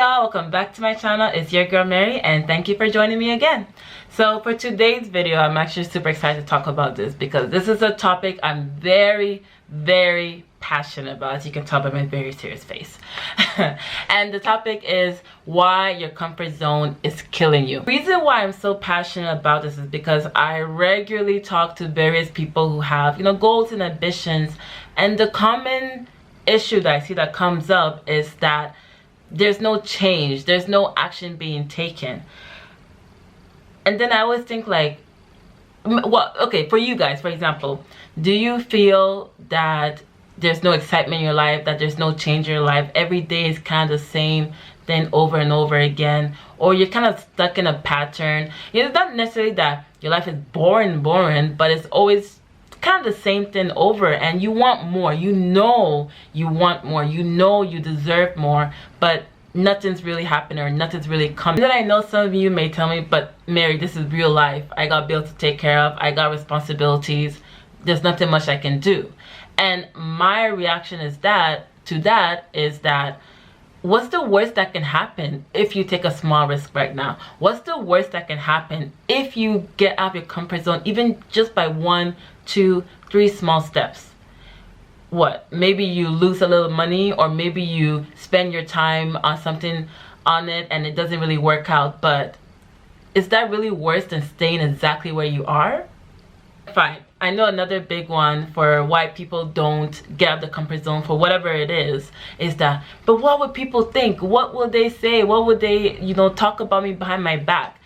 y'all, welcome back to my channel. It's your girl Mary, and thank you for joining me again. So for today's video, I'm actually super excited to talk about this because this is a topic I'm very passionate about, as you can tell by my very serious face. And the topic is why your comfort zone is killing you. The reason why I'm so passionate about this is because I regularly talk to various people who have, goals and ambitions, and the common issue that I see that comes up is that there's no change, there's no action being taken. And then I always think like, well, okay, for you guys, for example, do you feel that there's no excitement in your life, that there's no change in your life, every day is kind of the same thing over and over again, or you're kind of stuck in a pattern? It's not necessarily that your life is boring, but it's always kind of the same thing over, and you want more. You want more, you deserve more, but nothing's really happening or nothing's really coming. Then I know some of you may tell me, but Mary, this is real life. I got bills to take care of, I got responsibilities, there's nothing much I can do. And my reaction is that what's the worst that can happen if you take a small risk right now? What's the worst that can happen if you get out of your comfort zone, even just by 1, 2, 3 small steps? What? Maybe you lose a little money, or maybe you spend your time on something on it and it doesn't really work out, but is that really worse than staying exactly where you are? Fine. I know another big one for why people don't get out of the comfort zone for whatever it is that, but what would people think? What will they say? What would they, talk about me behind my back?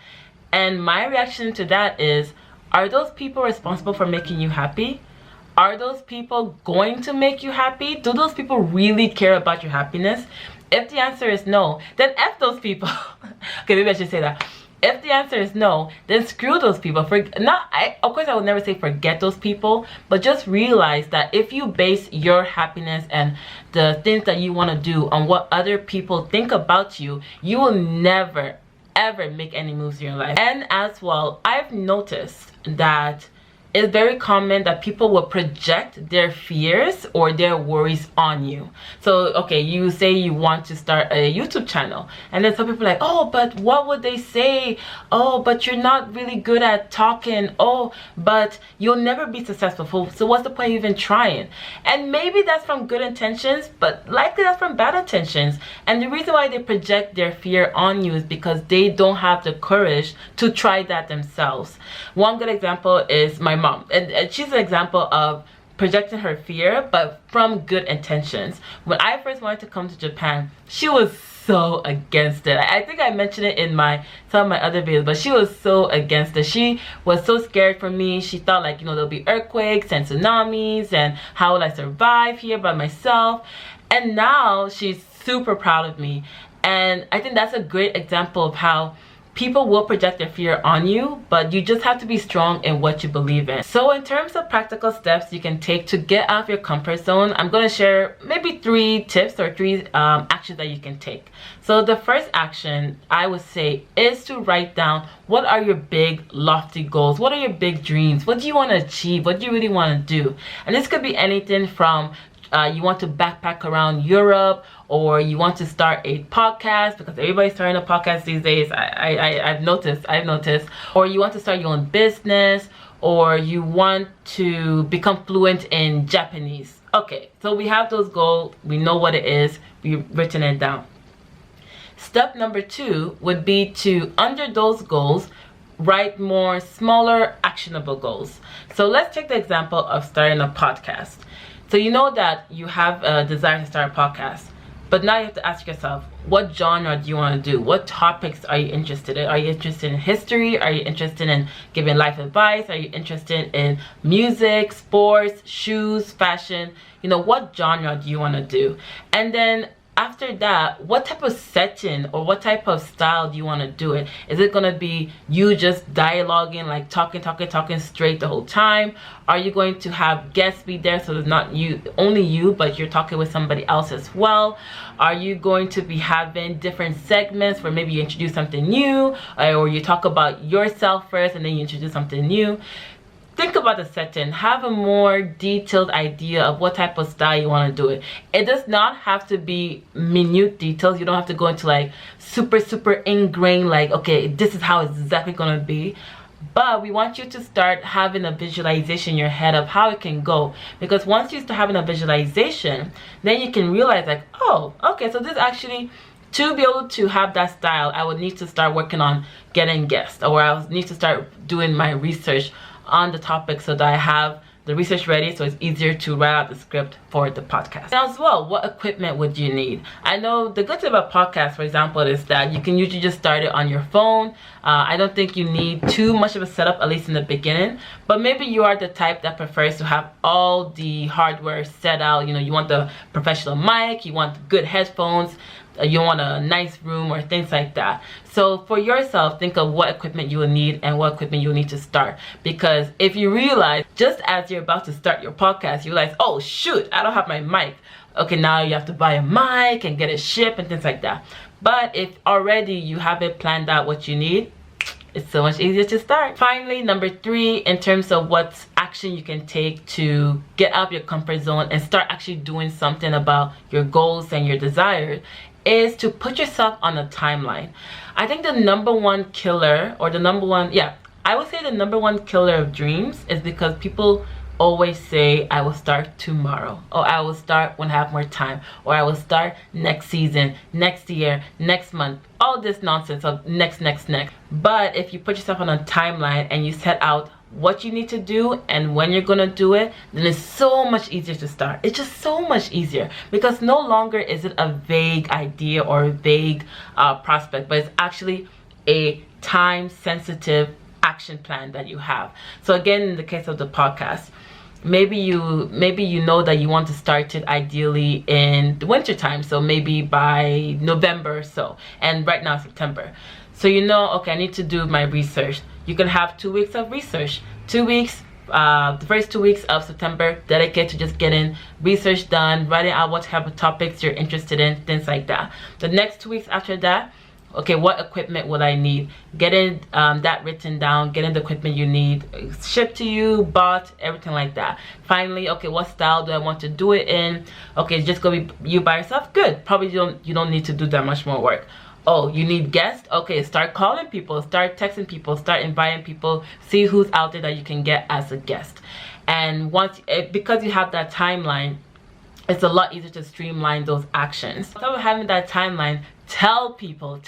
And my reaction to that is, are those people responsible for making you happy? Are those people going to make you happy? Do those people really care about your happiness? If the answer is no, then F those people. Okay, maybe I should say that. If the answer is no, then screw those people. Of course, I would never say forget those people, but just realize that if you base your happiness and the things that you want to do on what other people think about you, you will never, ever make any moves in your life. And as well, I've noticed that it's very common that people will project their fears or their worries on you. So, okay, you say you want to start a YouTube channel, and then some people are like, oh, but what would they say? Oh, but you're not really good at talking. Oh, but you'll never be successful. So what's the point of even trying? And maybe that's from good intentions, but likely that's from bad intentions. And the reason why they project their fear on you is because they don't have the courage to try that themselves. One good example is my mom, and she's an example of projecting her fear, but from good intentions. When I first wanted to come to Japan, she was so against it. I think I mentioned it in some of my other videos, but she was so against it. She was so scared for me. She thought like, there'll be earthquakes and tsunamis, and how will I survive here by myself? And now she's super proud of me. And I think that's a great example of how people will project their fear on you, but you just have to be strong in what you believe in. So in terms of practical steps you can take to get out of your comfort zone, I'm going to share maybe 3 tips or 3 actions that you can take. So the first action I would say is to write down what are your big lofty goals, what are your big dreams, what do you want to achieve, what do you really want to do? And this could be anything from you want to backpack around Europe, or you want to start a podcast, because everybody's starting a podcast these days. I've noticed, or you want to start your own business, or you want to become fluent in Japanese. Okay, so we have those goals, we know what it is, we've written it down. Step number 2 would be to, under those goals, write more smaller actionable goals. So let's take the example of starting a podcast. So you know that you have a desire to start a podcast, but now you have to ask yourself, what genre do you want to do? What topics are you interested in? Are you interested in history? Are you interested in giving life advice? Are you interested in music, sports, shoes, fashion? What genre do you want to do? And then after that, what type of setting or what type of style do you want to do it? Is it going to be you just dialoguing, like talking straight the whole time? Are you going to have guests be there, so it's not only you, but you're talking with somebody else as well? Are you going to be having different segments where maybe you introduce something new, or you talk about yourself first and then you introduce something new? think about the setting, have a more detailed idea of what type of style you want to do it. It does not have to be minute details. You don't have to go into like super ingrained, like, okay, this is how it's exactly going to be. But we want you to start having a visualization in your head of how it can go, because once you start having a visualization, then you can realize like, oh, okay, so this actually, to be able to have that style, I would need to start working on getting guests, or I would need to start doing my research on the topic so that I have the research ready, so it's easier to write out the script for the podcast. Now as well, what equipment would you need? I know the good thing about podcasts, for example, is that you can usually just start it on your phone. I don't think you need too much of a setup, at least in the beginning, but maybe you are the type that prefers to have all the hardware set out. You know, you want the professional mic, you want good headphones, you want a nice room, or things like that. So for yourself, think of what equipment you will need and what equipment you'll need to start. Because if you realize, just as you're about to start your podcast, you realize, oh shoot, I don't have my mic. Okay, now you have to buy a mic and get it shipped and things like that. But if already you have it planned out what you need, it's so much easier to start. Finally, number 3, in terms of what action you can take to get out of your comfort zone and start actually doing something about your goals and your desires, is to put yourself on a timeline. I think the number one killer, or the number one, I would say the number one killer of dreams is because people always say, I will start tomorrow, or I will start when I have more time, or I will start next season, next year, next month, all this nonsense of next. But if you put yourself on a timeline and you set out what you need to do and when you're gonna do it, then it's so much easier to start. It's just so much easier, because no longer is it a vague idea or a vague prospect, but it's actually a time sensitive action plan that you have. So again, in the case of the podcast, maybe you know that you want to start it ideally in the winter time, so maybe by November or so, and right now September. So you know, okay, I need to do my research. You can have 2 weeks of research. 2 weeks, the first 2 weeks of September, dedicate to just getting research done, writing out what type of topics you're interested in, things like that. The next 2 weeks after that, okay, what equipment will I need? Getting that written down, getting the equipment you need shipped to you, bought, everything like that. Finally, okay, what style do I want to do it in? Okay, it's just gonna be you by yourself. Good. Probably you don't need to do that much more work. Oh, you need guests? Okay, start calling people, start texting people, start inviting people, see who's out there that you can get as a guest. And because you have that timeline, it's a lot easier to streamline those actions. On top of having that timeline, tell people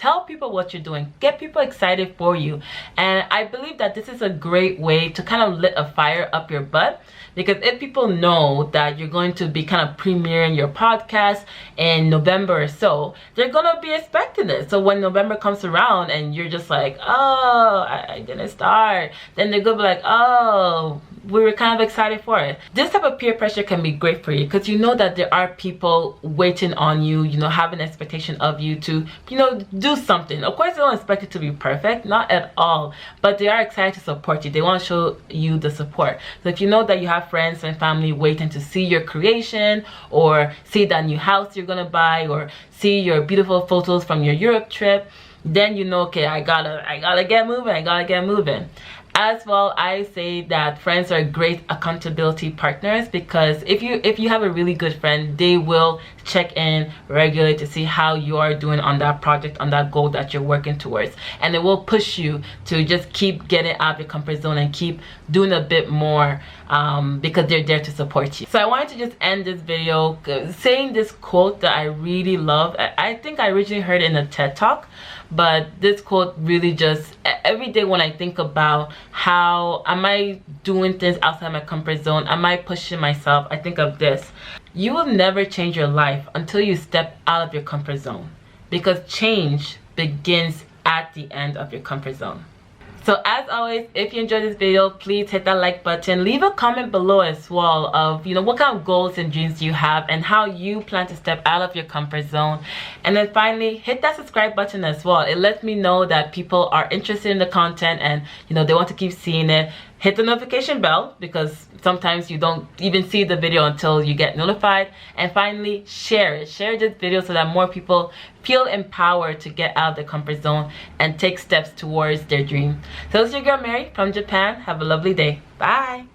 what you're doing, get people excited for you. And I believe that this is a great way to kind of lit a fire up your butt, because if people know that you're going to be kind of premiering your podcast in November or so, they're gonna be expecting it. So when November comes around and you're just like, oh, I didn't start, then they're gonna be like, oh, we were kind of excited for it. This type of peer pressure can be great for you, because you know that there are people waiting on you, you know, have an expectation of you to, you know, do something. Of course, they don't expect it to be perfect, not at all, but they are excited to support you. They want to show you the support. So if you know that you have friends and family waiting to see your creation, or see that new house you're gonna buy, or see your beautiful photos from your Europe trip, then you know, okay, I gotta get moving. As well, I say that friends are great accountability partners, because if you have a really good friend, they will check in regularly to see how you are doing on that project, on that goal that you're working towards, and it will push you to just keep getting out of your comfort zone and keep doing a bit more, because they're there to support you. So I wanted to just end this video saying this quote that I really love. I think I originally heard it in a TED Talk, but this quote really just, every day when I think about how am I doing things outside my comfort zone, am I pushing myself, I think of this: you will never change your life until you step out of your comfort zone, because change begins at the end of your comfort zone. So as always, if you enjoyed this video, please hit that like button. Leave a comment below as well of, you know, what kind of goals and dreams you have and how you plan to step out of your comfort zone. And then finally, hit that subscribe button as well. It lets me know that people are interested in the content and, you know, they want to keep seeing it. Hit the notification bell, because sometimes you don't even see the video until you get notified. And finally, share it. Share this video so that more people feel empowered to get out of their comfort zone and take steps towards their dream. So this is your girl Mary from Japan. Have a lovely day. Bye. Bye.